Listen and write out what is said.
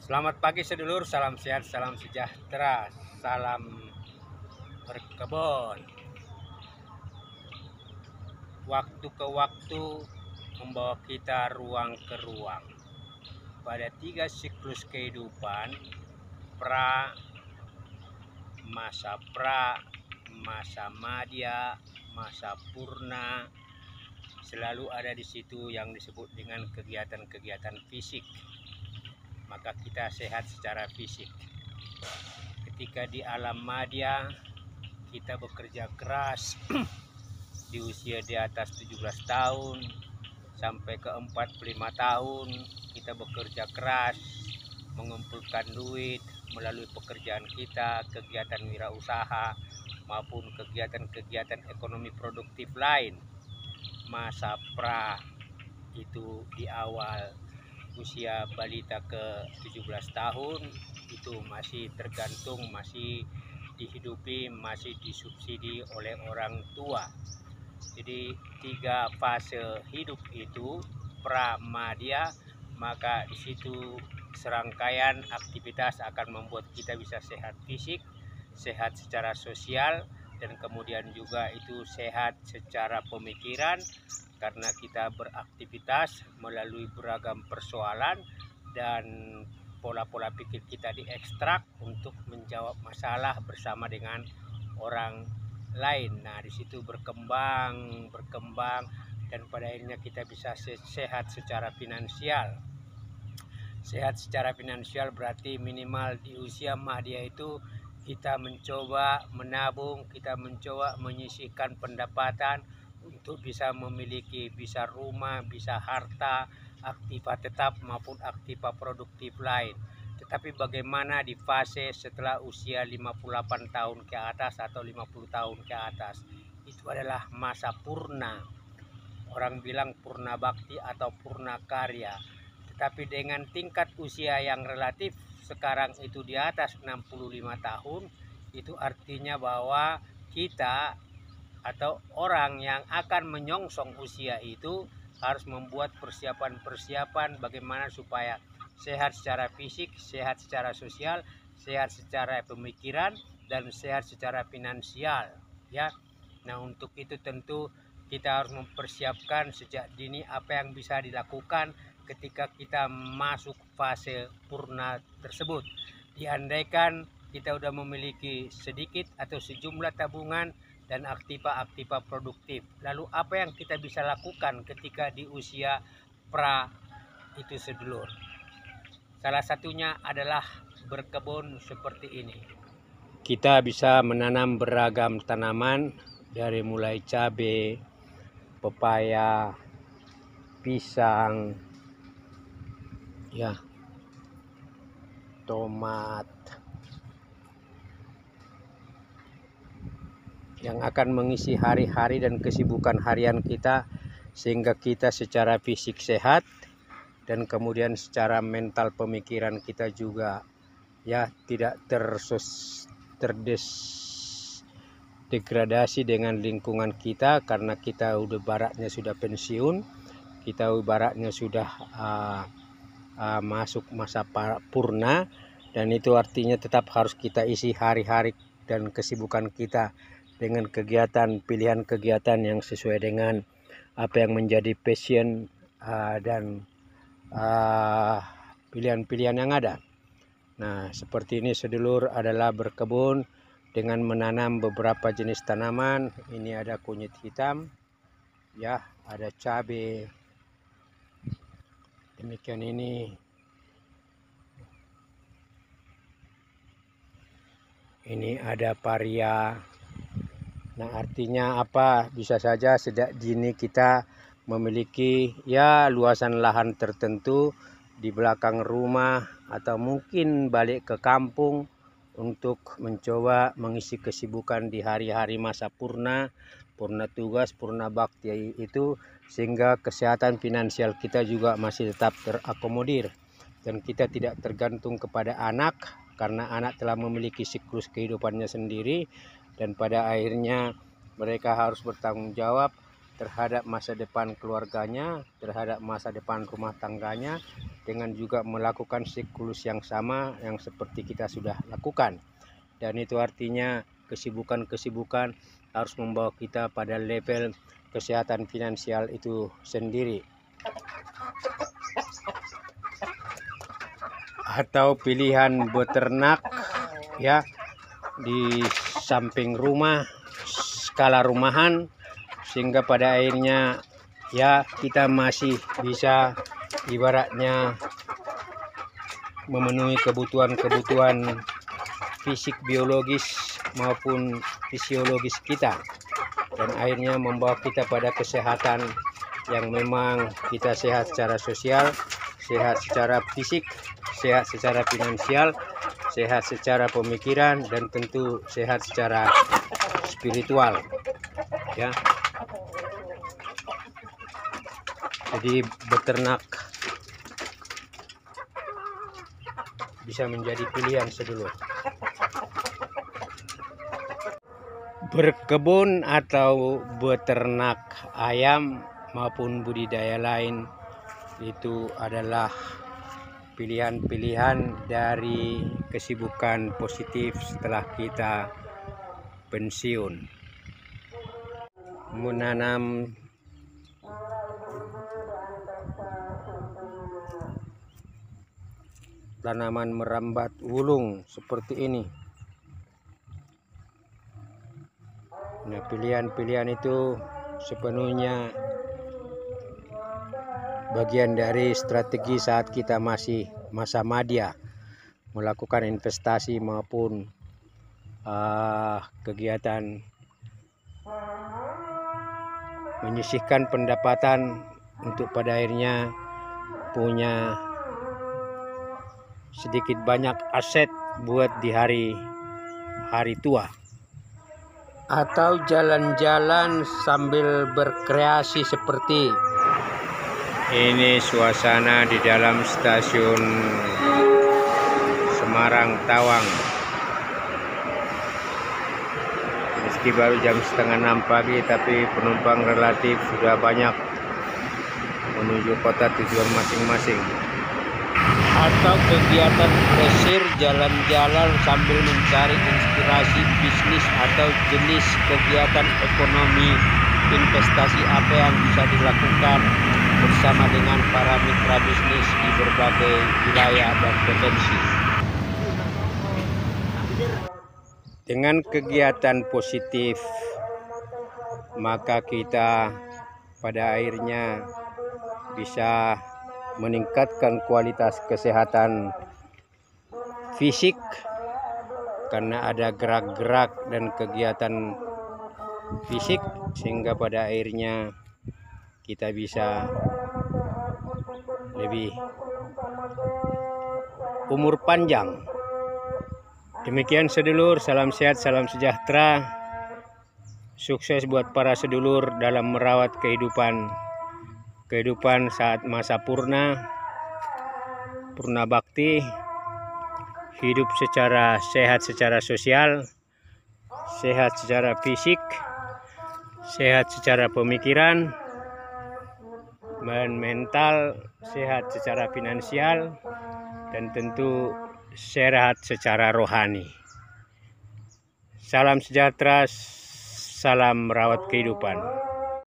Selamat pagi sedulur, salam sehat, salam sejahtera, salam berkebun. Waktu ke waktu membawa kita ruang ke ruang. Pada 3 siklus kehidupan, pra, masa madya, masa purna, selalu ada di situ yang disebut dengan kegiatan-kegiatan fisik. Maka kita sehat secara fisik. Ketika di alam madya kita bekerja keras di usia di atas 17 tahun sampai ke 45 tahun kita bekerja keras mengumpulkan duit melalui pekerjaan kita, kegiatan wirausaha maupun kegiatan-kegiatan ekonomi produktif lain. Masa pra itu di awal usia balita ke 17 tahun itu masih tergantung, masih dihidupi, masih disubsidi oleh orang tua. Jadi 3 fase hidup itu pramadya, maka di situ serangkaian aktivitas akan membuat kita bisa sehat fisik, sehat secara sosial, dan kemudian juga itu sehat secara pemikiran karena kita beraktivitas melalui beragam persoalan dan pola-pola pikir kita diekstrak untuk menjawab masalah bersama dengan orang lain. Nah, di situ berkembang dan pada akhirnya kita bisa sehat secara finansial. Sehat secara finansial berarti minimal di usia madya itu kita mencoba menabung, kita mencoba menyisihkan pendapatan untuk bisa memiliki bisa rumah, bisa harta, aktiva tetap maupun aktiva produktif lain. Tetapi bagaimana di fase setelah usia 58 tahun ke atas atau 50 tahun ke atas? Itu adalah masa purna. Orang bilang purna bakti atau purna karya. Tetapi dengan tingkat usia yang relatif sekarang itu di atas 65 tahun, itu artinya bahwa kita atau orang yang akan menyongsong usia itu harus membuat persiapan-persiapan bagaimana supaya sehat secara fisik, sehat secara sosial, sehat secara pemikiran, dan sehat secara finansial, ya. Nah, untuk itu tentu kita harus mempersiapkan sejak dini apa yang bisa dilakukan ketika kita masuk fase purna tersebut. Diandaikan kita sudah memiliki sedikit atau sejumlah tabungan dan aktiva-aktiva produktif. Lalu apa yang kita bisa lakukan ketika di usia pra itu sedulur? Salah satunya adalah berkebun seperti ini. Kita bisa menanam beragam tanaman dari mulai cabai, pepaya, pisang, ya, tomat, yang akan mengisi hari-hari dan kesibukan harian kita sehingga kita secara fisik sehat dan kemudian secara mental pemikiran kita juga ya tidak terdegradasi dengan lingkungan kita karena kita udah baratnya sudah pensiun, kita baratnya sudah masuk masa purna, dan itu artinya tetap harus kita isi hari-hari dan kesibukan kita dengan kegiatan, pilihan kegiatan yang sesuai dengan apa yang menjadi passion dan pilihan-pilihan yang ada. Nah, seperti ini sedulur adalah berkebun dengan menanam beberapa jenis tanaman. Ini ada kunyit hitam, ya, ada cabai. Demikian ini ada paria. Nah, artinya apa? Bisa saja sejak dini kita memiliki ya luasan lahan tertentu di belakang rumah atau mungkin balik ke kampung untuk mencoba mengisi kesibukan di hari-hari masa purna tugas, purna bakti itu, sehingga kesehatan finansial kita juga masih tetap terakomodir dan kita tidak tergantung kepada anak karena anak telah memiliki siklus kehidupannya sendiri dan pada akhirnya mereka harus bertanggung jawab terhadap masa depan keluarganya, terhadap masa depan rumah tangganya, dengan juga melakukan siklus yang sama yang seperti kita sudah lakukan. Dan itu artinya kesibukan-kesibukan harus membawa kita pada level kesehatan finansial itu sendiri. Atau pilihan beternak ya di samping rumah, skala rumahan, sehingga pada akhirnya ya kita masih bisa ibaratnya memenuhi kebutuhan-kebutuhan fisik biologis maupun fisiologis kita, dan akhirnya membawa kita pada kesehatan yang memang kita sehat secara sosial, sehat secara fisik, sehat secara finansial, sehat secara pemikiran, dan tentu sehat secara spiritual ya. Jadi beternak bisa menjadi pilihan sedulur. Berkebun atau beternak ayam maupun budidaya lain itu adalah pilihan-pilihan dari kesibukan positif setelah kita pensiun. Menanam tanaman merambat wulung seperti ini. Nah, pilihan-pilihan itu sepenuhnya bagian dari strategi saat kita masih masa madya, melakukan investasi maupun kegiatan menyisihkan pendapatan untuk pada akhirnya punya sedikit banyak aset buat di hari tua. Atau jalan-jalan sambil berkreasi seperti ini suasana di dalam stasiun Semarang Tawang. Meski baru jam 5:30 pagi, tapi penumpang relatif sudah banyak menuju kota tujuan masing-masing. Atau kegiatan plesir jalan-jalan sambil mencari inspirasi bisnis atau jenis kegiatan ekonomi investasi apa yang bisa dilakukan bersama dengan para mitra bisnis di berbagai wilayah dan potensi. Dengan kegiatan positif, maka kita pada akhirnya bisa meningkatkan kualitas kesehatan fisik karena ada gerak-gerak dan kegiatan fisik, sehingga pada akhirnya kita bisa lebih umur panjang. Demikian sedulur, salam sehat, salam sejahtera. Sukses buat para sedulur dalam merawat kehidupan saat masa purna bakti, hidup secara sehat secara sosial, sehat secara fisik, sehat secara pemikiran, dan mental, sehat secara finansial, dan tentu sehat secara rohani. Salam sejahtera, salam merawat kehidupan.